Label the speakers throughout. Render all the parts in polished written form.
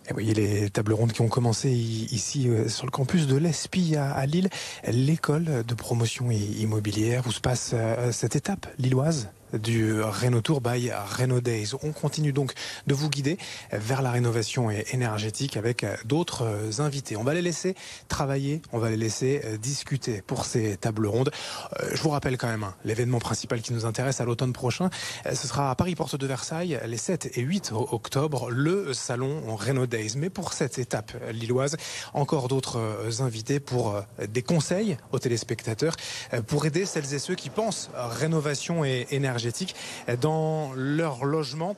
Speaker 1: Et voyez les tables rondes qui ont commencé ici sur le campus de l'ESPI à Lille, l'école de promotion immobilière où se passe cette étape lilloise du Rénotour by Rénodays. On continue donc de vous guider vers la rénovation énergétique avec d'autres invités. On va les laisser travailler, on va les laisser discuter pour ces tables rondes. Je vous rappelle quand même l'événement principal qui nous intéresse à l'automne prochain. Ce sera à Paris Porte de Versailles les 7 et 8 octobre, le salon Rénodays. Mais pour cette étape lilloise, encore d'autres invités pour des conseils aux téléspectateurs, pour aider celles et ceux qui pensent rénovation et énergétique dans leur logement,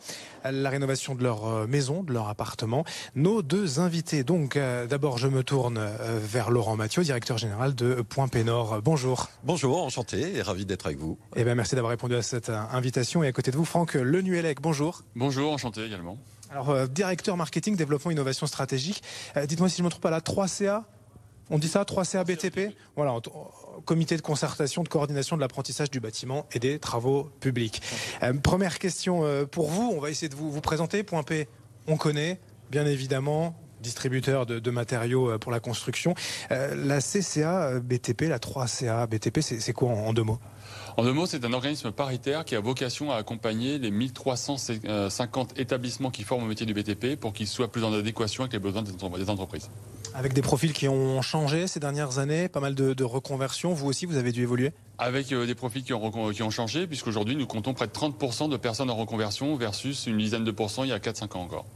Speaker 1: la rénovation de leur maison, de leur appartement. Nos deux invités, donc d'abord je me tourne vers Laurent Mathieu, directeur général de Point Pénor. Bonjour.
Speaker 2: Bonjour, enchanté et ravi d'être avec vous.
Speaker 1: Eh bien, merci d'avoir répondu à cette invitation. Et à côté de vous, Franck Lenuellec, bonjour.
Speaker 3: Bonjour, enchanté également.
Speaker 1: Alors, directeur marketing, développement, innovation stratégique. Dites-moi si je me trompe pas, la 3CA, on dit ça, 3CA BTP. Voilà, comité de concertation, de coordination de l'apprentissage du bâtiment et des travaux publics. Première question pour vous, on va essayer de vous présenter. Point P, on connaît, bien évidemment, distributeur de matériaux pour la construction. La CCA BTP, la 3CA BTP, c'est quoi en deux mots ?
Speaker 3: En deux mots, c'est un organisme paritaire qui a vocation à accompagner les 1350 établissements qui forment au métier du BTP pour qu'ils soient plus en adéquation avec les besoins des entreprises. Avec
Speaker 1: des profils qui ont changé ces dernières années, pas mal de reconversions. Vous aussi, vous avez dû évoluer ?
Speaker 3: Avec des profils qui ont changé, puisqu'aujourd'hui, nous comptons près de 30% de personnes en reconversion versus une dizaine de pourcents il y a 4-5 ans encore.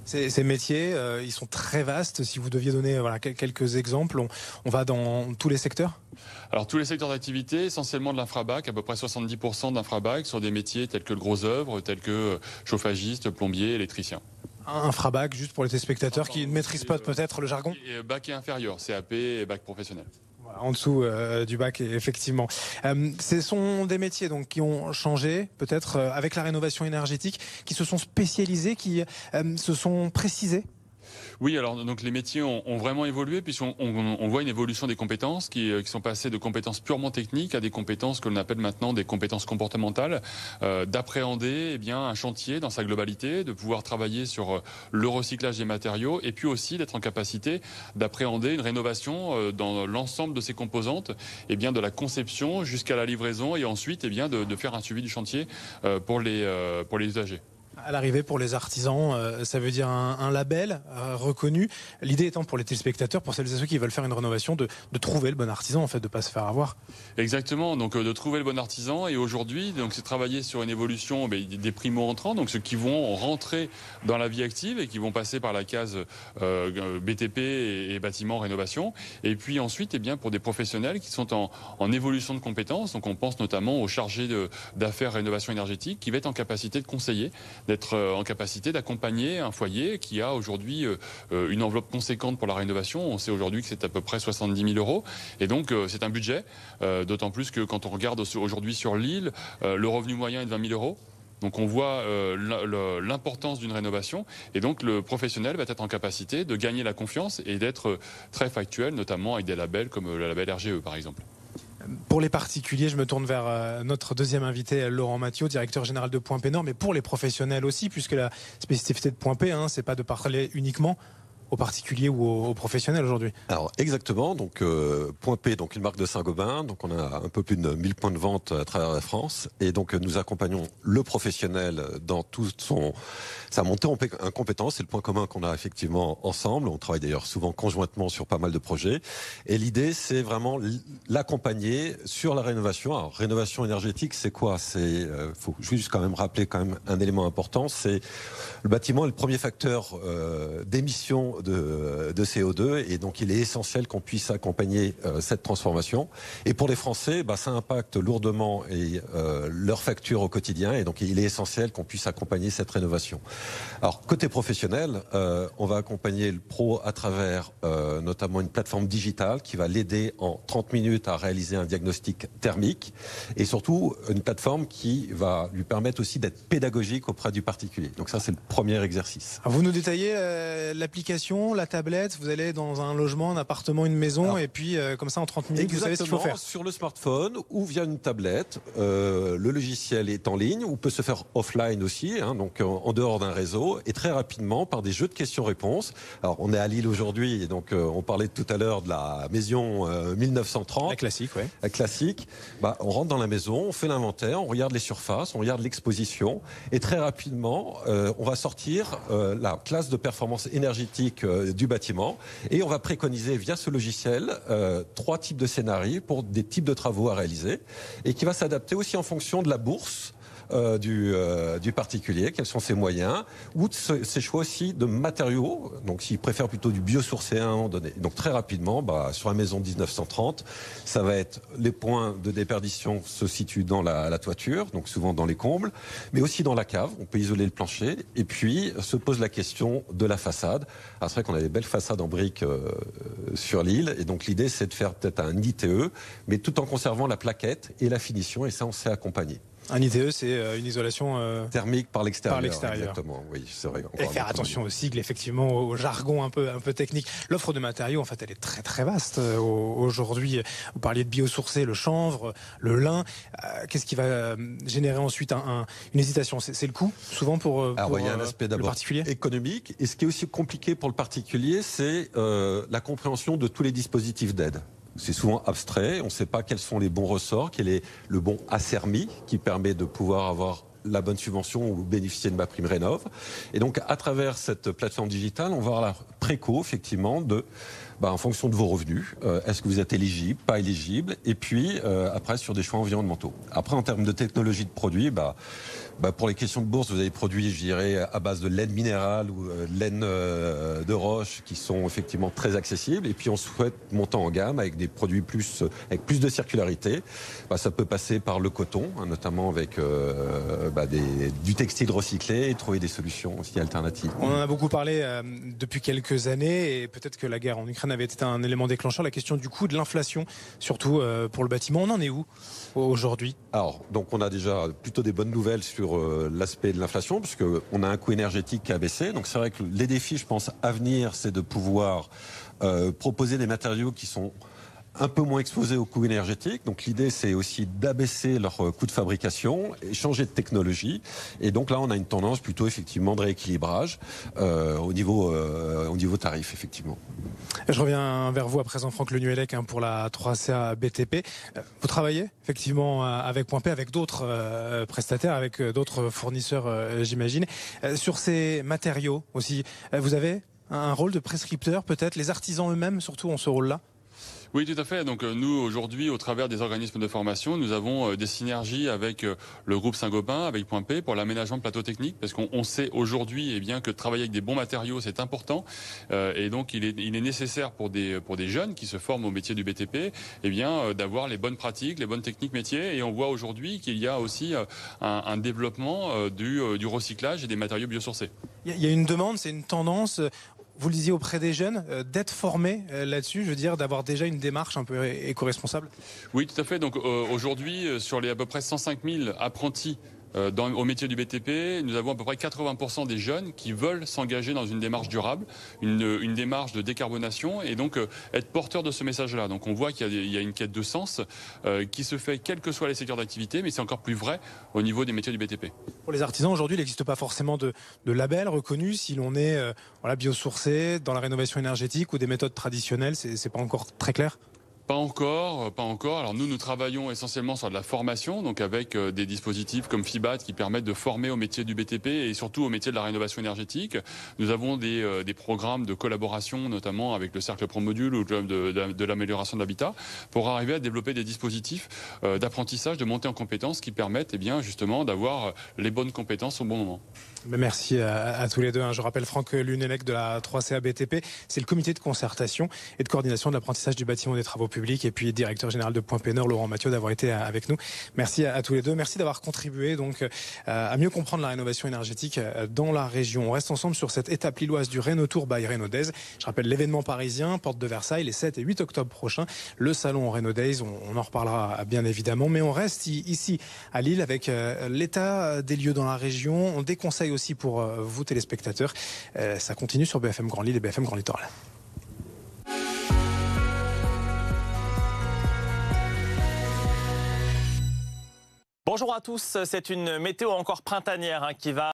Speaker 1: Ces métiers, ils sont très vastes. Si vous deviez donner quelques exemples, on va dans tous les secteurs ?
Speaker 3: Alors tous les secteurs d'activité, essentiellement de l'infrabac, à peu près 70% d'infrabac sur des métiers tels que le gros œuvre, tels que chauffagiste, plombier, électricien.
Speaker 1: Infrabac, juste pour les téléspectateurs qui ne maîtrisent pas peut-être le jargon ?
Speaker 3: Bac et inférieur, CAP et bac professionnel.
Speaker 1: En dessous du bac, effectivement. Ce sont des métiers donc, qui ont changé, peut-être avec la rénovation énergétique, qui se sont spécialisés, qui se sont précisés.
Speaker 3: Oui, alors donc les métiers ont vraiment évolué puisqu'on voit une évolution des compétences qui sont passées de compétences purement techniques à des compétences que l'on appelle maintenant des compétences comportementales, d'appréhender un chantier dans sa globalité, de pouvoir travailler sur le recyclage des matériaux et puis aussi d'être en capacité d'appréhender une rénovation dans l'ensemble de ses composantes, de la conception jusqu'à la livraison et ensuite de faire un suivi du chantier pour les usagers.
Speaker 1: À l'arrivée, pour les artisans, ça veut dire un label reconnu. L'idée étant pour les téléspectateurs, pour celles et ceux qui veulent faire une rénovation, de trouver le bon artisan, en fait, de ne pas se faire avoir.
Speaker 3: Exactement, donc de trouver le bon artisan. Et aujourd'hui, c'est travailler sur une évolution des primo-entrants, donc ceux qui vont rentrer dans la vie active et qui vont passer par la case BTP et bâtiment rénovation. Et puis ensuite, pour des professionnels qui sont en évolution de compétences. Donc on pense notamment aux chargés d'affaires rénovation énergétique qui va être en capacité de conseiller, d'être en capacité d'accompagner un foyer qui a aujourd'hui une enveloppe conséquente pour la rénovation. On sait aujourd'hui que c'est à peu près 70 000 €. Et donc, c'est un budget, d'autant plus que quand on regarde aujourd'hui sur l'île, le revenu moyen est de 20 000 €. Donc on voit l'importance d'une rénovation et donc le professionnel va être en capacité de gagner la confiance et d'être très factuel, notamment avec des labels comme le label RGE par exemple.
Speaker 1: Pour les particuliers, je me tourne vers notre deuxième invité, Laurent Mathieu, directeur général de Point Pénor, mais pour les professionnels aussi, puisque la spécificité de Point P, c'est pas de parler uniquement aux particuliers ou aux professionnels aujourd'hui.
Speaker 2: Alors exactement, donc Point P, donc une marque de Saint-Gobain, donc on a un peu plus de 1000 points de vente à travers la France et donc nous accompagnons le professionnel dans toute sa montée en compétences. C'est le point commun qu'on a effectivement ensemble. On travaille d'ailleurs souvent conjointement sur pas mal de projets et l'idée c'est vraiment l'accompagner sur la rénovation. Alors rénovation énergétique, c'est quoi ? Faut juste quand même rappeler un élément important, c'est le bâtiment est le premier facteur d'émission de CO2 et donc il est essentiel qu'on puisse accompagner cette transformation. Et pour les Français, ça impacte lourdement leur facture au quotidien et donc il est essentiel qu'on puisse accompagner cette rénovation. Alors côté professionnel, on va accompagner le pro à travers notamment une plateforme digitale qui va l'aider en 30 minutes à réaliser un diagnostic thermique et surtout une plateforme qui va lui permettre aussi d'être pédagogique auprès du particulier. Donc ça c'est le premier exercice.
Speaker 1: Vous nous détaillez l'application l'application, la tablette, vous allez dans un logement, un appartement, une maison, et puis comme ça en 30 minutes, vous savez ce qu'il faut faire.
Speaker 2: Sur le smartphone ou via une tablette, le logiciel est en ligne ou peut se faire offline aussi, donc en dehors d'un réseau, et très rapidement par des jeux de questions-réponses. Alors on est à Lille aujourd'hui, et donc on parlait tout à l'heure de la maison 1930.
Speaker 1: La classique, ouais.
Speaker 2: La classique. On rentre dans la maison, on fait l'inventaire, on regarde les surfaces, on regarde l'exposition, et très rapidement, on va sortir la classe de performance énergétique du bâtiment, et on va préconiser via ce logiciel 3 types de scénarios pour des types de travaux à réaliser, et qui va s'adapter aussi en fonction de la bourse du particulier, quels sont ses moyens, ou de ses choix aussi de matériaux, donc s'il préfère plutôt du biosourcé à un moment donné. Donc très rapidement, sur la maison 1930, ça va être les points de déperdition se situent dans la toiture, donc souvent dans les combles, mais aussi dans la cave, on peut isoler le plancher, et puis se pose la question de la façade. Alors c'est vrai qu'on a des belles façades en briques sur l'île, et donc l'idée c'est de faire peut-être un ITE, mais tout en conservant la plaquette et la finition, et ça on sait accompagner.
Speaker 1: Un ITE, c'est une isolation
Speaker 2: thermique par l'extérieur.
Speaker 1: Par l'extérieur.
Speaker 2: Exactement, oui, c'est vrai.
Speaker 1: Et faire attention aux sigles, effectivement, au jargon un peu technique. L'offre de matériaux, en fait, elle est très très vaste aujourd'hui. Vous parliez de biosourcé, le chanvre, le lin. Qu'est-ce qui va générer ensuite une hésitation? C'est le coût, souvent pour
Speaker 2: il y a un aspect d'abord économique. Et ce qui est aussi compliqué pour le particulier, c'est la compréhension de tous les dispositifs d'aide. C'est souvent abstrait, on ne sait pas quels sont les bons ressorts, quel est le bon ASERMI qui permet de pouvoir avoir la bonne subvention ou bénéficier de ma prime Rénov. Et donc, à travers cette plateforme digitale, on va avoir la préco, effectivement, en fonction de vos revenus, est-ce que vous êtes éligible, pas éligible, et puis après sur des choix environnementaux. Après, en termes de technologie de produits, pour les questions de bourse, vous avez des produits, je dirais, à base de laine minérale ou laine de roche qui sont effectivement très accessibles. Et puis on souhaite monter en gamme avec des produits avec plus de circularité. Ça peut passer par le coton, notamment avec du textile recyclé, et trouver des solutions aussi alternatives.
Speaker 1: On en a beaucoup parlé depuis quelques années, et peut-être que la guerre en Ukraine avait été un élément déclencheur. La question du coût de l'inflation, surtout pour le bâtiment, on en est où aujourd'hui?
Speaker 2: Alors, donc on a déjà plutôt des bonnes nouvelles sur l'aspect de l'inflation, puisque on a un coût énergétique qui a baissé. Donc c'est vrai que les défis, je pense, à venir, c'est de pouvoir proposer des matériaux qui sont un peu moins exposés au coût énergétique. Donc l'idée, c'est aussi d'abaisser leur coût de fabrication et changer de technologie. Et donc là, on a une tendance plutôt effectivement de rééquilibrage au niveau tarif, effectivement.
Speaker 1: Je reviens vers vous à présent, Franck Le Nuellec, pour la 3CA BTP. Vous travaillez effectivement avec Point P, avec d'autres prestataires, avec d'autres fournisseurs, j'imagine. Sur ces matériaux aussi, vous avez un rôle de prescripteur peut-être? Les artisans eux-mêmes surtout ont ce rôle-là?
Speaker 3: Oui, tout à fait. Donc nous, aujourd'hui, au travers des organismes de formation, nous avons des synergies avec le groupe Saint-Gobain, avec Point P, pour l'aménagement de plateaux techniques, parce qu'on sait aujourd'hui que travailler avec des bons matériaux, c'est important. Et donc, il est nécessaire pour des jeunes qui se forment au métier du BTP, d'avoir les bonnes pratiques, les bonnes techniques métiers. Et on voit aujourd'hui qu'il y a aussi un développement du recyclage et des matériaux biosourcés.
Speaker 1: Il y a une demande, c'est une tendance. Vous le disiez, auprès des jeunes, d'être formés là-dessus, je veux dire, d'avoir déjà une démarche un peu éco-responsable?
Speaker 3: Oui, tout à fait. Donc aujourd'hui, sur les à peu près 105 000 apprentis au métier du BTP, nous avons à peu près 80% des jeunes qui veulent s'engager dans une démarche durable, une démarche de décarbonation, et donc être porteurs de ce message-là. Donc on voit qu'il y a une quête de sens qui se fait quels que soient les secteurs d'activité, mais c'est encore plus vrai au niveau des métiers du BTP.
Speaker 1: Pour les artisans, aujourd'hui, il n'existe pas forcément de label reconnu si l'on est biosourcé, dans la rénovation énergétique ou des méthodes traditionnelles. C'est pas encore très clair?
Speaker 3: Pas encore. Alors nous travaillons essentiellement sur de la formation, donc avec des dispositifs comme FIBAT qui permettent de former au métier du BTP et surtout au métier de la rénovation énergétique. Nous avons des programmes de collaboration, notamment avec le Cercle Promodule ou le Club de l'amélioration de l'habitat, pour arriver à développer des dispositifs d'apprentissage, de montée en compétences qui permettent justement d'avoir les bonnes compétences au bon moment.
Speaker 1: Merci à tous les deux. Je rappelle Franck Le Nuellec de la 3CA BTP. C'est le comité de concertation et de coordination de l'apprentissage du bâtiment et des travaux publics, et puis directeur général de Point P Nord, Laurent Mathieu, d'avoir été avec nous. Merci à tous les deux. Merci d'avoir contribué donc à mieux comprendre la rénovation énergétique dans la région. On reste ensemble sur cette étape lilloise du Rénotour by Rénodays. Je rappelle l'événement parisien, porte de Versailles, les 7 et 8 octobre prochains. Le salon Rénodays, on en reparlera bien évidemment. Mais on reste ici à Lille avec l'état des lieux dans la région, des conseils et aussi pour vous téléspectateurs. Ça continue sur BFM Grand Lille et BFM Grand Littoral.
Speaker 4: Bonjour à tous, c'est une météo encore printanière qui va